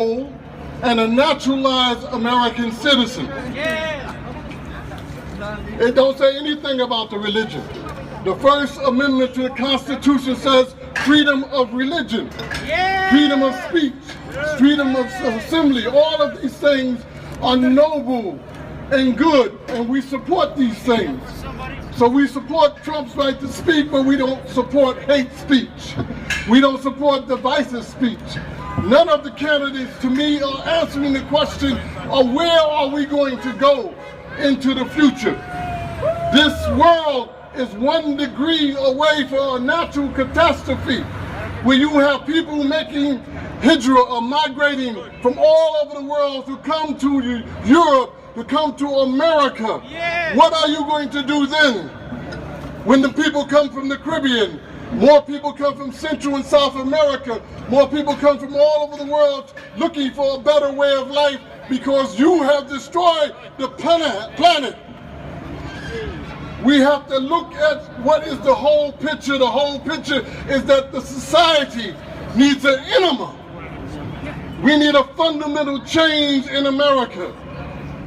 and a naturalized American citizen. It don't say anything about the religion. The First Amendment to the Constitution says freedom of religion, freedom of speech, freedom of assembly. All of these things are noble and good, and we support these things. So we support Trump's right to speak, but we don't support hate speech. We don't support divisive speech. None of the candidates, to me, are answering the question of where are we going to go into the future. This world is 1 degree away from a natural catastrophe where you have people making hijra or migrating from all over the world to come to Europe, to come to America. What are you going to do then? When the people come from the Caribbean, more people come from Central and South America, more people come from all over the world looking for a better way of life because you have destroyed the planet. We have to look at what is the whole picture. The whole picture is that the society needs an enema. We need a fundamental change in America,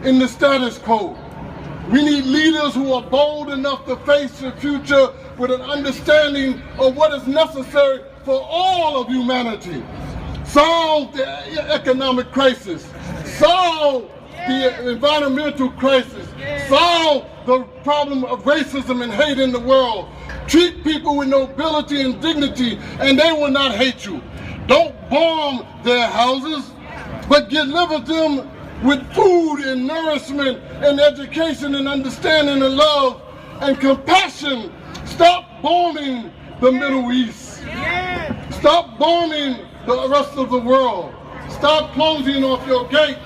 in the status quo. We need leaders who are bold enough to face the future with an understanding of what is necessary for all of humanity. Solve the economic crisis, solve the environmental crisis, solve the problem of racism and hate in the world. Treat people with nobility and dignity, and they will not hate you. Don't bomb their houses, but deliver them with food and nourishment and education and understanding and love and compassion. Stop bombing the Middle East. Stop bombing the rest of the world. Stop closing off your gates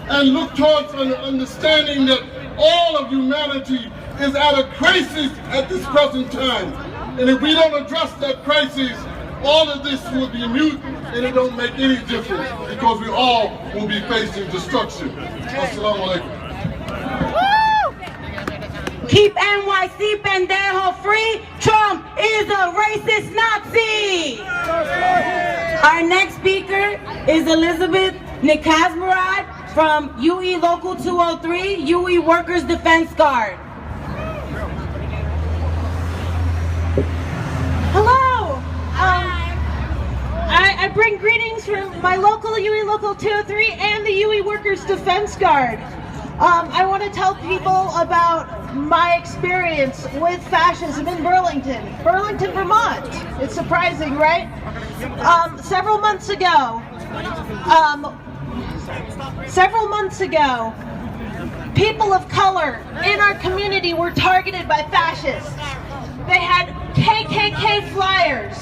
and look towards an understanding that all of humanity is at a crisis at this present time. And if we don't address that crisis, all of this will be mute and it don't make any difference because we all will be facing destruction. Assalamu alaikum. Keep NYC pendejo free. Trump is a racist Nazi. Our next speaker is Elizabeth Nikazmarad from UE Local 203, UE Workers Defense Guard. Hello. I bring greetings from my local UE Local 203 and the UE Workers Defense Guard. I want to tell people about my experience with fascism in Burlington, Vermont. It's surprising, right? Several months ago, people of color in our community were targeted by fascists. They had KKK flyers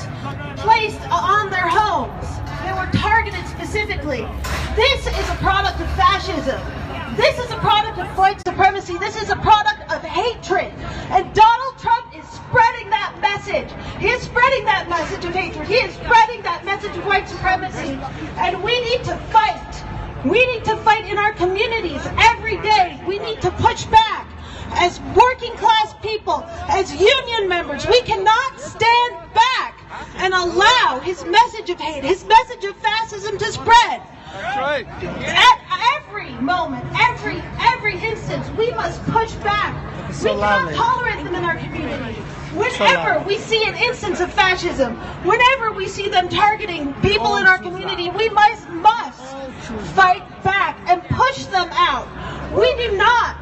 placed on their homes. They were targeted specifically. This is a product of fascism. This is a product of white supremacy. This is a product of hatred. And Donald Trump is spreading that message. He is spreading that message of hatred. He is spreading that message of white supremacy. And we need to fight. We need to fight in our communities every day. We need to push back. As working class people, as union members, we cannot stand back and allow his message of hate, his message of fascism to spread. That's right. At every moment, every instance, we must push back. We cannot tolerate them in our community. Whenever we see an instance of fascism, whenever we see them targeting people in our community, we must fight back and push them out. We do not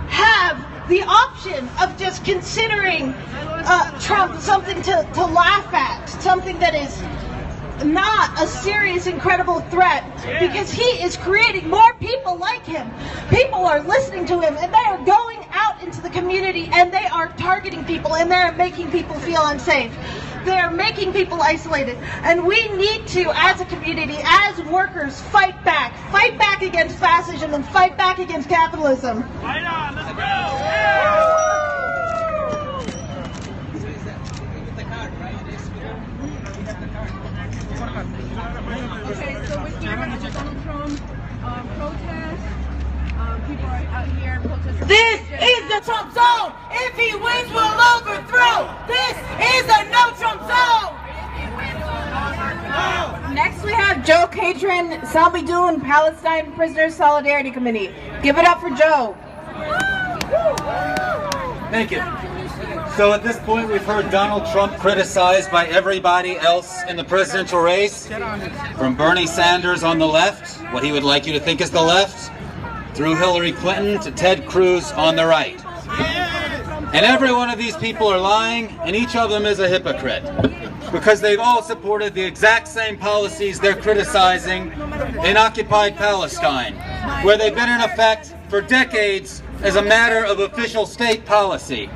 have the option of just considering Trump something to laugh at, something that is not a serious, incredible threat, because he is creating more people like him. People are listening to him, and they are going out into the community, and they are targeting people, and they are making people feel unsafe. They are making people isolated, and we need to, as a community, as workers, fight back against fascism and fight back against capitalism. Right on, let's go! Okay, so we're here at the Donald Trump protest. People are out here protesting. This is the Trump zone. If he wins, we'll overthrow. This is a no Trump zone. If he wins, we'll overthrow. Next we have Joe Catron, Salbidou and Palestine Prisoners Solidarity Committee. Give it up for Joe. Thank you. So at this point, we've heard Donald Trump criticized by everybody else in the presidential race, from Bernie Sanders on the left, what he would like you to think is the left, through Hillary Clinton to Ted Cruz on the right. And every one of these people are lying, and each of them is a hypocrite, because they've all supported the exact same policies they're criticizing in occupied Palestine, where they've been in effect for decades as a matter of official state policy.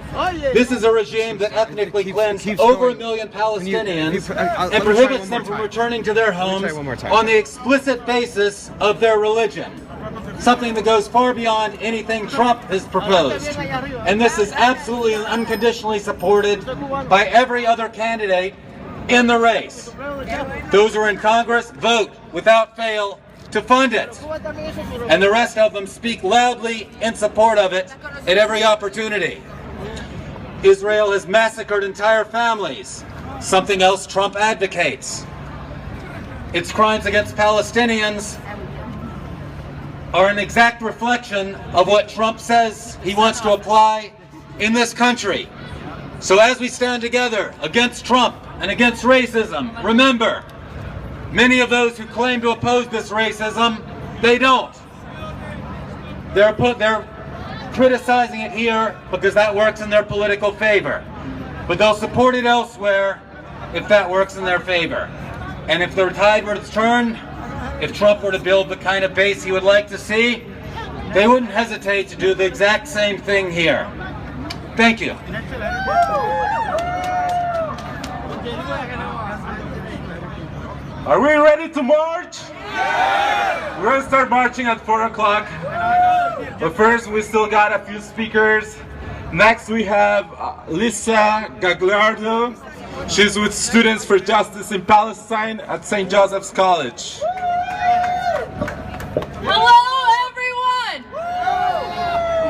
This is a regime that ethnically cleansed over 1 million Palestinians and prohibits them from returning to their homes on the explicit basis of their religion. Something that goes far beyond anything Trump has proposed. And this is absolutely and unconditionally supported by every other candidate in the race. Those who are in Congress vote without fail to fund it. And the rest of them speak loudly in support of it at every opportunity. Israel has massacred entire families, something else Trump advocates. Its crimes against Palestinians are an exact reflection of what Trump says he wants to apply in this country. So as we stand together against Trump and against racism, remember, many of those who claim to oppose this racism, they don't. They're criticizing it here because that works in their political favor. But they'll support it elsewhere if that works in their favor. And if the tide were to turn, if Trump were to build the kind of base he would like to see, they wouldn't hesitate to do the exact same thing here. Thank you. Are we ready to march? We're going to start marching at 4 o'clock. But first, we still got a few speakers. Next, we have Lisa Gagliardo. She's with Students for Justice in Palestine at St. Joseph's College. Hello, everyone!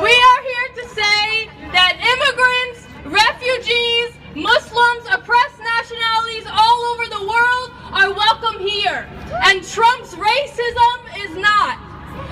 We are here to say that immigrants, refugees, Muslims, oppressed nationalities all over the world are welcome here. And Trump's racism is not.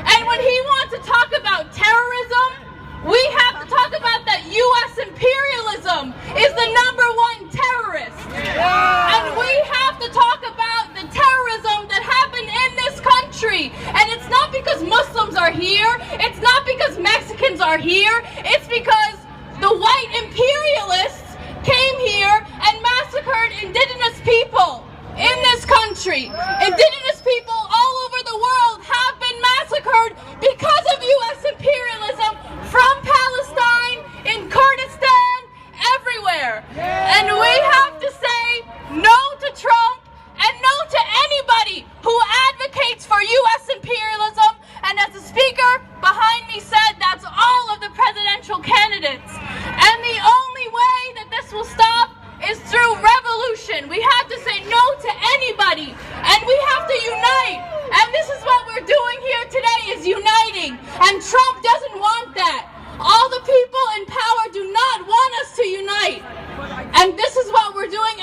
And when he wants to talk about terrorism, we have to talk about that U.S. imperialism is the #1 terrorist. And we have to talk about the terrorism that happened in this country. And it's not because Muslims are here. It's not because Mexicans are here. It's because the white imperialists came here and massacred indigenous people in this country. Indigenous people